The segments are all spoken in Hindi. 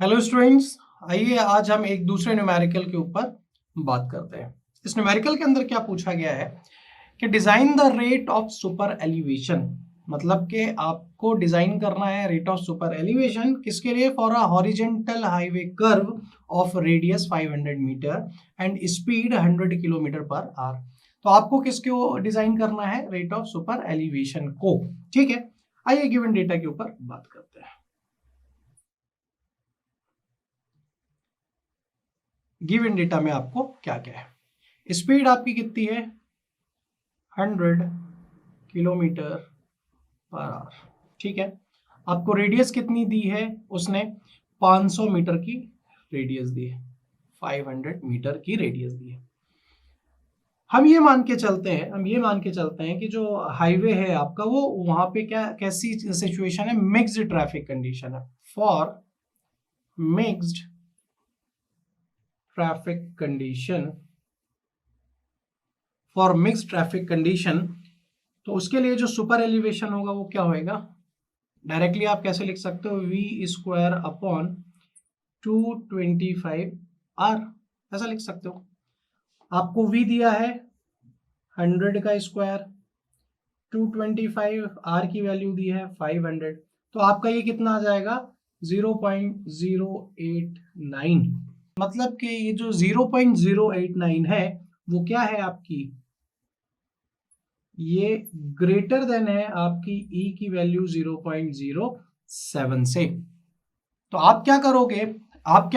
हेलो स्टूडेंट्स, आइए आज हम एक दूसरे न्यूमेरिकल के ऊपर बात करते हैं। इस न्यूमेरिकल के अंदर क्या पूछा गया है कि design the rate of super elevation, मतलब कि आपको डिजाइन करना है रेट ऑफ सुपर एलिवेशन किसके लिए? For a horizontal highway curve of radius 500 metre and speed 100 kilometre per hour. तो आपको किसको डिजाइन करना है? रेट ऑफ सुपर एलिवेशन को। ठीक है, आइए गिवन डेटा के ऊपर बात करते हैं। गिवन डेटा में आपको क्या क्या है? स्पीड आपकी कितनी है? 100 किलोमीटर पर आवर। ठीक है, आपको रेडियस कितनी दी है? उसने 500 मीटर की रेडियस दी है, 500 मीटर की रेडियस दी है। हम ये मान के चलते हैं कि जो हाईवे है आपका वो वहां पे क्या कैसी सिचुएशन है? मिक्स्ड ट्रैफिक कंडीशन है। फॉर मिक्स्ड ट्रैफिक कंडीशन, तो उसके लिए जो सुपर एलिवेशन होगा वो क्या होएगा? डायरेक्टली आप कैसे लिख सकते हो? वी स्क्वायर अपॉन 225 आर, ऐसा लिख सकते हो। आपको वी दिया है 100 का स्क्वायर, 225 आर की वैल्यू दी है 500, तो आपका ये कितना आ जाएगा? 0.089। मतलब कि ये जो 0.089 है वो क्या है आपकी? ये ग्रेटर देन है आपकी ई की वैल्यू 0.07 से। तो आप क्या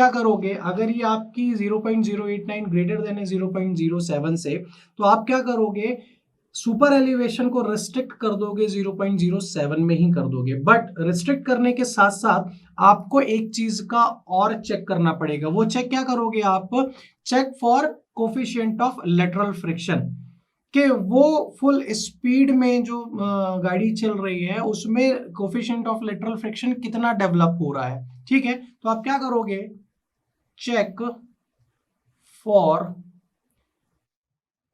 करोगे अगर ये आपकी 0.089 ग्रेटर देन है 0.07 से, तो आप क्या करोगे? सुपर एलिवेशन को रिस्ट्रिक्ट कर दोगे, 0.07 में ही कर दोगे। बट रिस्ट्रिक्ट करने के साथ साथ आपको एक चीज का और चेक करना पड़ेगा। वो चेक क्या करोगे आप? Check for coefficient of lateral friction, कि वो फुल स्पीड में जो गाड़ी चल रही है उसमें कोफिशिएंट ऑफ लेटरल फ्रिक्शन कितना डेवलप हो रहा है। ठीक है, तो आप क्या करोगे? Check for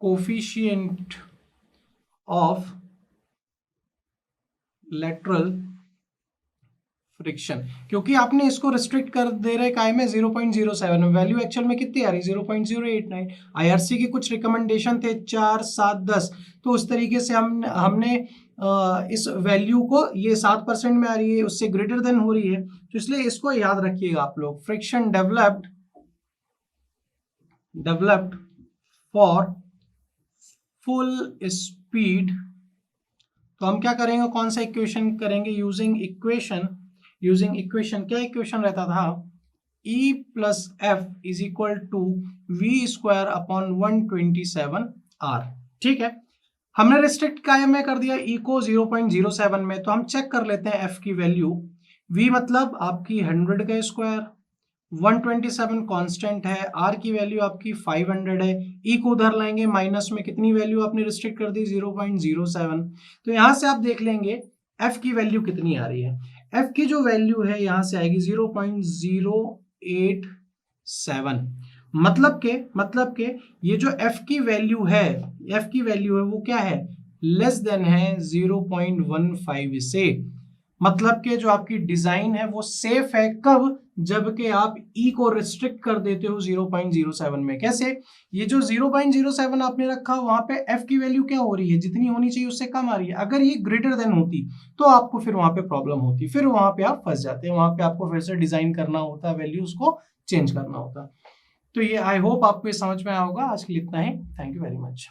coefficient of lateral friction, क्योंकि आपने इसको रिस्ट्रिक्ट कर दे रहे काय में 0.07 में, वैल्यू एक्चुअल में कितनी आ रही? 0.089। आईआरसी के कुछ रिकमेंडेशन थे 4, 7, 10, तो उस तरीके से हमने इस वैल्यू को, ये 7% में आ रही है, उससे ग्रेटर देन हो रही है, तो इसलिए इसको याद रखिएगा आप लोग। Friction developed for full speed, तो हम क्या करेंगे? कौन सा इक्वेशन करेंगे? यूजिंग इक्वेशन क्या इक्वेशन रहता था? E plus F is equal to V square upon 127 R. ठीक है, हमने रिस्ट्रिक्ट काय में कर दिया E को 0.07 में, तो हम चेक कर लेते हैं F की वैल्यू। V मतलब आपकी 100 का स्क्वायर, 127 कांस्टेंट है, R की वैल्यू आपकी 500 है, E को उधर लाएंगे माइनस में, कितनी वैल्यू आपने रिस्ट्रिक्ट कर दी? 0.07। तो यहां से आप देख लेंगे F की वैल्यू कितनी आ रही है। F की जो वैल्यू है यहां से आएगी 0.087। मतलब के ये जो F की वैल्यू है वो क्या है? लेस देन है 0.15 से। मतलब कि जो आपकी डिजाइन है वो सेफ है। कब? जबकि आप E को रिस्ट्रिक्ट कर देते हो 0.07 में। कैसे? ये जो 0.07 आपने रखा वहां पे F की वैल्यू क्या हो रही है? जितनी होनी चाहिए उससे कम आ रही है। अगर ये ग्रेटर देन होती तो आपको फिर वहां पे प्रॉब्लम होती, फिर वहां पे आप फंस जाते हैं, वहां पे आपको फिर से डिजाइन करना होता, वैल्यू उसको चेंज करना होता। तो ये आई होप आपको ये समझ में आया होगा। आज के लिए इतना ही। Thank you very much.